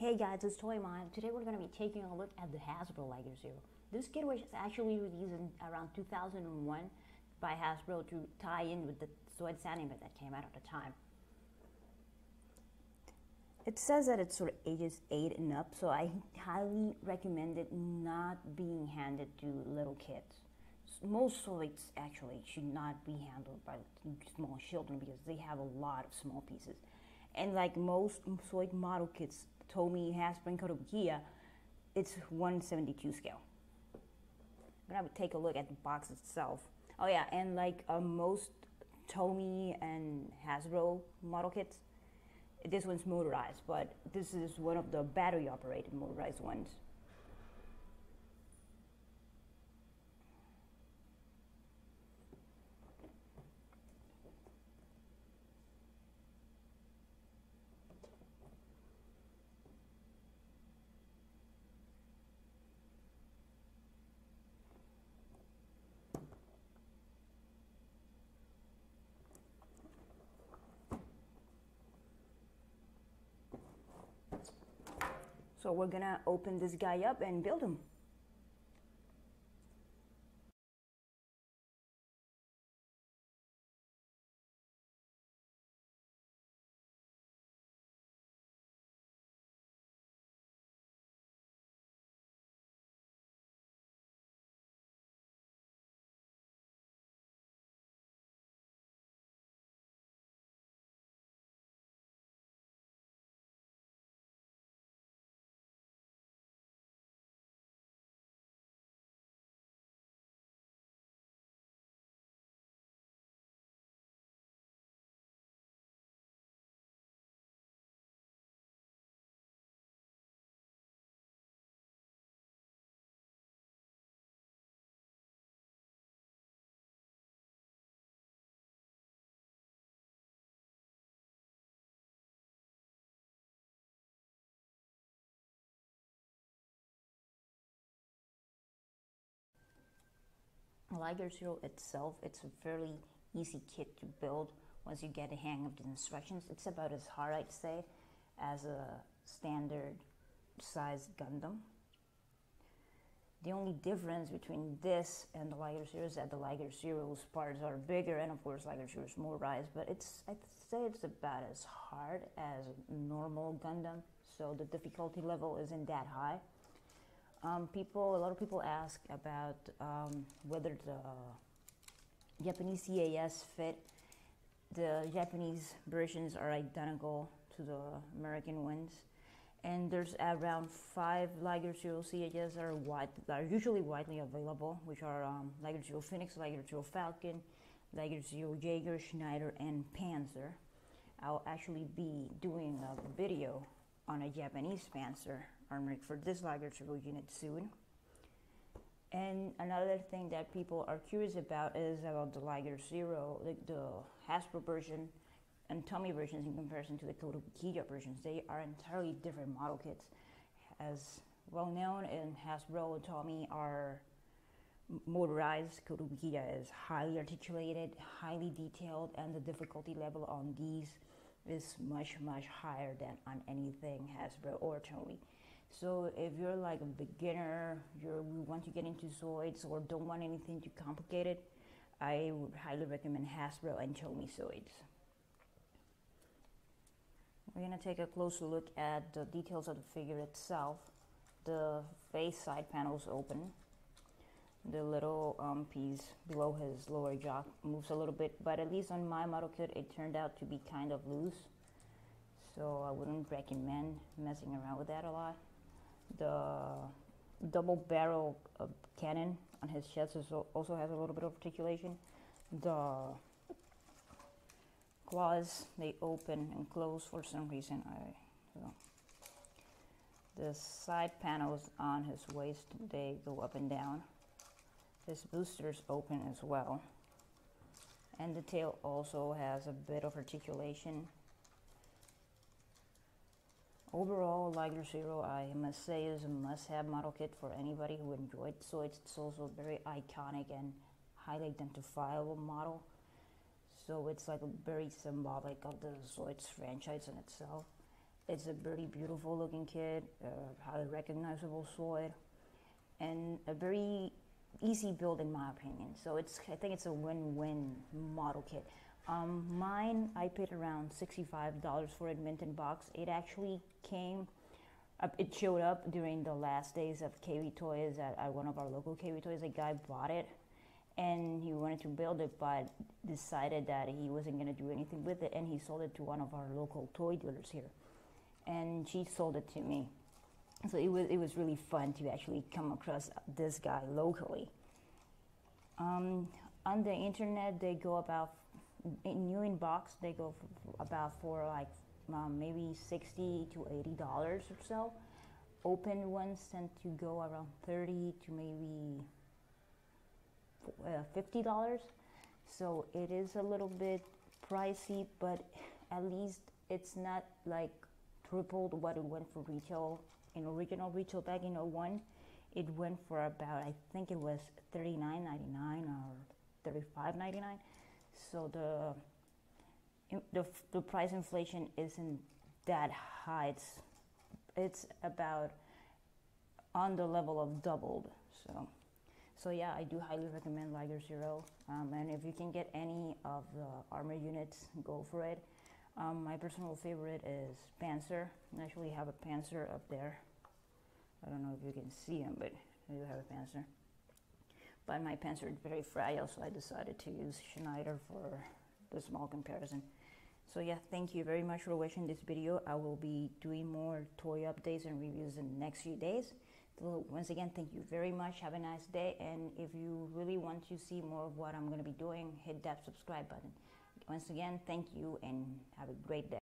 Hey guys, it's TOMY. Today we're going to be taking a look at the Hasbro Liger Zero. This kit was actually released in around 2001 by Hasbro to tie in with the ZOIDS anime that came out at the time. It says that it's for ages 8 and up, so I highly recommend it not being handed to little kids. Most ZOIDS actually should not be handled by small children because they have a lot of small pieces. And like most ZOID model kits, TOMY, Hasbro, and Gairyuki, it's 1/72 scale. I'm gonna take a look at the box itself. Oh yeah, and like most TOMY and Hasbro model kits, this one's motorized, but this is one of the battery-operated motorized ones. So we're gonna open this guy up and build him. Liger Zero itself, it's a fairly easy kit to build once you get the hang of the instructions. It's about as hard, I'd say, as a standard size Gundam. The only difference between this and the Liger Zero is that the Liger Zero's parts are bigger, and of course Liger Zero is motorized, but I'd say it's about as hard as a normal Gundam, so the difficulty level isn't that high. A lot of people ask about whether the Japanese CAS fit. The Japanese versions are identical to the American ones, and there's around 5 Liger Zero CAS that are usually widely available, which are Liger Zero Phoenix, Liger Zero Falcon, Liger Zero Jager, Schneider, and Panzer. I'll actually be doing a video on a Japanese Panzer armored for this Liger Zero unit soon. And another thing that people are curious about is about the Liger Zero, the Hasbro version and TOMY versions in comparison to the Gairyuki versions. They are entirely different model kits. As well known, in Hasbro and TOMY are motorized. Gairyuki is highly articulated, highly detailed, and the difficulty level on these is much higher than on anything Hasbro or TOMY. So if you're like a beginner, you want to get into ZOIDS or don't want anything too complicated, I would highly recommend Hasbro and TOMY ZOIDS. We're gonna take a closer look at the details of the figure itself. The face side panels open. The little piece below his lower jaw moves a little bit, but at least on my model kit it turned out to be kind of loose, so I wouldn't recommend messing around with that a lot. The double barrel cannon on his chest also has a little bit of articulation. The claws, they open and close for some reason. The side panels on his waist, they go up and down. His boosters open as well, and the tail also has a bit of articulation. Overall, Liger Zero, I must say, is a must-have model kit for anybody who enjoyed ZOIDS. It's also a very iconic and highly identifiable model, so it's like very symbolic of the ZOIDS franchise in itself. It's a very beautiful looking kit, highly recognizable Zoid, and a very easy build in my opinion. So I think it's a win-win model kit. Mine, I paid around $65 for it, mint in box. It actually came, it showed up during the last days of KV Toys at one of our local KV Toys. A guy bought it and he wanted to build it, but decided that he wasn't going to do anything with it, and he sold it to one of our local toy dealers here, and she sold it to me. So it was really fun to actually come across this guy locally. On the internet, they go about, new in box, they go for like maybe $60 to $80 or so. Open ones tend to go around $30 to maybe $50. So it is a little bit pricey, but at least it's not like tripled what it went for retail. In original retail back in 01, it went for about, I think it was $39.99 or $35.99. So the price inflation isn't that high. It's about on the level of doubled. So yeah, I do highly recommend Liger Zero. And if you can get any of the armor units, go for it. My personal favorite is Panzer. I actually have a Panzer up there. I don't know if you can see him, but I do have a Panzer. But my Panzer is very fragile, so I decided to use Schneider for the small comparison. So yeah, thank you very much for watching this video. I will be doing more toy updates and reviews in the next few days. So once again, thank you very much. Have a nice day. And if you really want to see more of what I'm going to be doing, hit that subscribe button. Once again, thank you and have a great day.